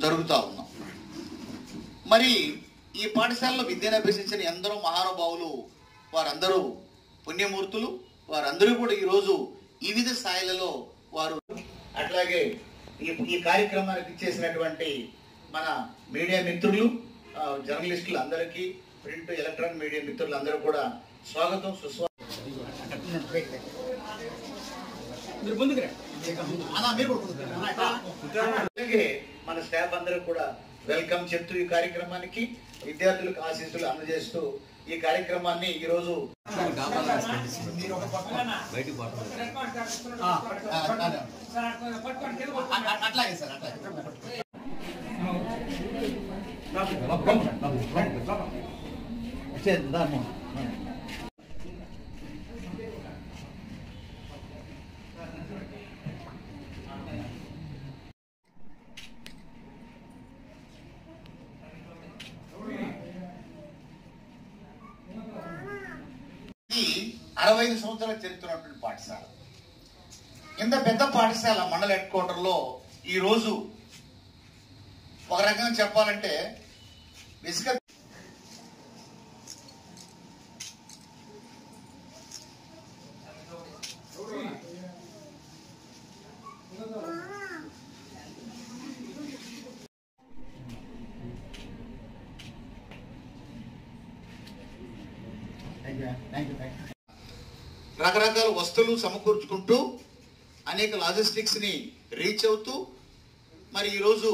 జరుగుతా ఉన్నాం. మరి ఈ పాఠశాలలో విద్యను అభ్యసించిన ఎందరో మహానుభావులు, వారందరూ పుణ్యమూర్తులు, వారందరూ కూడా ఈరోజు వివిధ స్థాయిలలో వారు. అట్లాగే ఈ కార్యక్రమానికి ఇచ్చేసినటువంటి మన మీడియా మిత్రులు, జర్నలిస్టులు అందరికీ, ప్రింట్ ఎలక్ట్రానిక్ మీడియా మిత్రులు అందరూ కూడా స్వాగతం, సుస్వాగతం. అలాగే మన స్టాఫ్ అందరూ కూడా వెల్కమ్ చెప్తూ ఈ కార్యక్రమానికి విద్యార్థులకు ఆశీస్సులు అందజేస్తూ ఈ కార్యక్రమాన్ని ఈరోజు అట్లాగే సార్ అట్లాగే ఈ 65 సంవత్సరాల చరిత్ర ఉన్నటువంటి పాఠశాల, ఇంత పెద్ద పాఠశాల మండల హెడ్ క్వార్టర్లో ఈరోజు ఒక రకంగా చెప్పాలంటే ఇసుక రకరకాల వస్తువులు సమకూర్చుకుంటూ అనేక లాజిస్టిక్స్ ని రీచ్ అవుతూ మరి ఈరోజు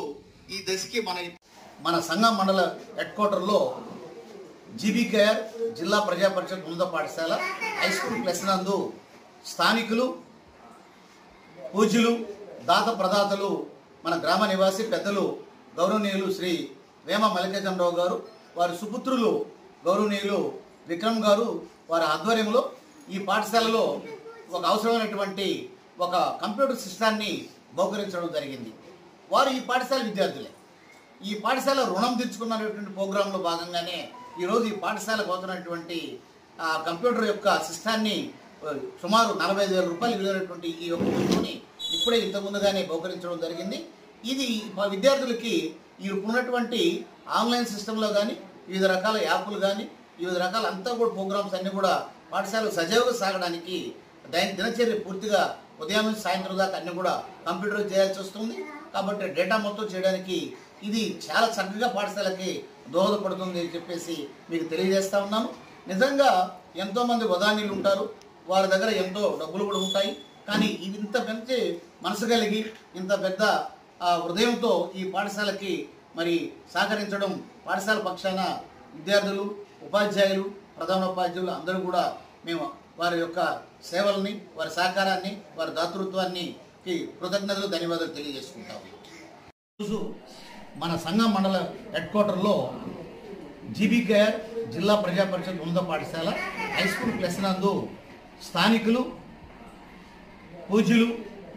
ఈ దశకి మన సంఘం మండల హెడ్ క్వార్టర్లో జీబీకేఆర్ జిల్లా ప్రజా పరిషత్ ఉన్నత పాఠశాల హై స్కూల్ ప్లస్ నందు స్థానికులు, పూజ్యులు, దాత ప్రదాతలు, మన గ్రామ నివాసి పెద్దలు గౌరవనీయులు శ్రీ వేమ మల్లికార్జునరావు గారు, వారి సుపుత్రులు గౌరవనీయులు విక్రమ్ గారు, వారి ఆధ్వర్యంలో ఈ పాఠశాలలో ఒక అవసరమైనటువంటి ఒక కంప్యూటర్ సిస్టాన్ని బహుకరించడం జరిగింది. వారు ఈ పాఠశాల విద్యార్థులే. ఈ పాఠశాల రుణం తీర్చుకున్నటువంటి ప్రోగ్రాంలో భాగంగానే ఈరోజు ఈ పాఠశాలకు అవుతున్నటువంటి కంప్యూటర్ యొక్క సిస్టాన్ని సుమారు 45,000 రూపాయలు విలువైనటువంటి ఈ యొక్క వస్తువుని ఇప్పుడే ఇంతకుముందుగానే బహుకరించడం జరిగింది. ఇది విద్యార్థులకి ఇప్పుడున్నటువంటి ఆన్లైన్ సిస్టంలో కానీ, వివిధ రకాల యాప్లు కానీ, వివిధ రకాల అంతా కూడా ప్రోగ్రామ్స్ అన్నీ కూడా పాఠశాలలో సజావుగా సాగడానికి దినచర్య పూర్తిగా ఉదయం నుంచి సాయంత్రం దాకా అన్నీ కూడా కంప్యూటర్ చేయాల్సి వస్తుంది. కాబట్టి డేటా మొత్తం చేయడానికి ఇది చాలా చక్కగా పాఠశాలకి దోహదపడుతుంది అని చెప్పేసి మీకు తెలియజేస్తా ఉన్నాను. నిజంగా ఎంతోమంది వదానీలు ఉంటారు, వారి దగ్గర ఎంతో డబ్బులు కూడా ఉంటాయి. కానీ ఇది ఇంత మంచి మనసు కలిగి ఇంత పెద్ద హృదయంతో ఈ పాఠశాలకి మరి సహకరించడం, పాఠశాల పక్షాన విద్యార్థులు, ఉపాధ్యాయులు, ప్రధానోపాధ్యాయులు అందరూ కూడా మేము వారి యొక్క సేవల్ని, వారి సహకారాన్ని, వారి దాతృత్వాన్ని కృతజ్ఞతలు, ధన్యవాదాలు తెలియజేసుకుంటాము. ఈరోజు మన సంఘం మండల హెడ్ క్వార్టర్లో జీబీకేఆర్ జిల్లా ప్రజా పరిషత్ ఉన్నత పాఠశాల హై స్కూల్ ప్లస్ నందు స్థానికులు, పూజ్యులు,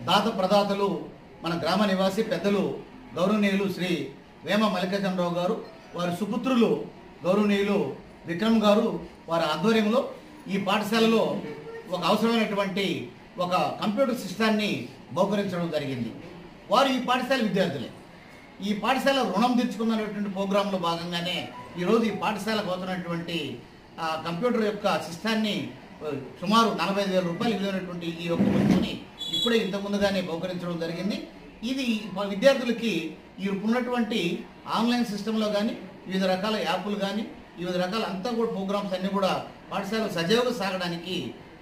దాత ప్రదాతలు, మన గ్రామ నివాసి పెద్దలు గౌరవనీయులు శ్రీ వేమ మల్లికార్జునరావు గారు, వారి సుపుత్రులు గౌరవనీయులు విక్రమ్ గారు, వారి ఆధ్వర్యంలో ఈ పాఠశాలలో ఒక అవసరమైనటువంటి ఒక కంప్యూటర్ సిస్టాన్ని బహుకరించడం జరిగింది. వారు ఈ పాఠశాల విద్యార్థులే. ఈ పాఠశాల రుణం తీర్చుకున్నటువంటి ప్రోగ్రాంలో భాగంగానే ఈరోజు ఈ పాఠశాలకు అవుతున్నటువంటి కంప్యూటర్ యొక్క సిస్టాన్ని సుమారు 45,000 రూపాయలు విలువైనటువంటి ఈ యొక్క వస్తువుని ఇప్పుడే ఇంతకుముందుగానే బహుకరించడం జరిగింది. ఇది విద్యార్థులకి ఇప్పుడున్నటువంటి ఆన్లైన్ సిస్టంలో కానీ, వివిధ రకాల యాప్లు కానీ, వివిధ రకాల అంతా కూడా ప్రోగ్రామ్స్ అన్నీ కూడా పాఠశాల సజావుగా సాగడానికి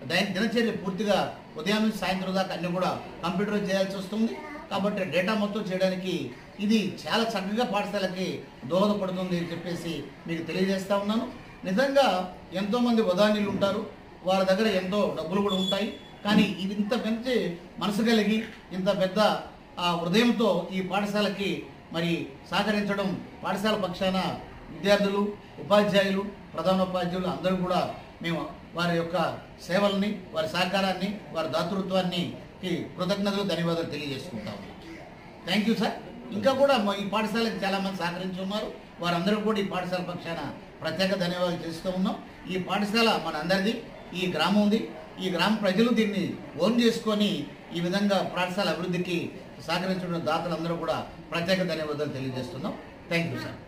దినచర్య పూర్తిగా ఉదయం నుంచి సాయంత్రం దాకా అన్నీ కూడా కంప్యూటర్ చేయాల్సి వస్తుంది. కాబట్టి డేటా మొత్తం చేయడానికి ఇది చాలా చక్కగా పాఠశాలకి దోహదపడుతుంది అని చెప్పేసి మీకు తెలియజేస్తా ఉన్నాను. నిజంగా ఎంతోమంది వదానీలు ఉంటారు, వారి దగ్గర ఎంతో డబ్బులు కూడా ఉంటాయి. కానీ ఇది ఇంత మంచి మనసు కలిగి ఇంత పెద్ద హృదయంతో ఈ పాఠశాలకి మరి సహకరించడం, పాఠశాల పక్షాన విద్యార్థులు, ఉపాధ్యాయులు, ప్రధానోపాధ్యాయులు అందరూ కూడా మేము వారి యొక్క సేవల్ని, వారి సహకారాన్ని, వారి దాతృత్వాన్ని కృతజ్ఞతలు ధన్యవాదాలు తెలియజేసుకుంటాము. Thank you sir. ఇంకా కూడా ఈ పాఠశాలకు చాలామంది సహకరించి ఉన్నారు. వారందరూ కూడా ఈ పాఠశాల పక్షాన ప్రత్యేక ధన్యవాదాలు చేస్తూ ఉన్నాం. ఈ పాఠశాల మన అందరిది, ఈ గ్రామం ఉంది. ఈ గ్రామ ప్రజలు దీన్ని ఓన్ చేసుకొని ఈ విధంగా పాఠశాల అభివృద్ధికి సహకరించిన దాతలందరూ కూడా ప్రత్యేక ధన్యవాదాలు తెలియజేస్తున్నాం. Thank you sir.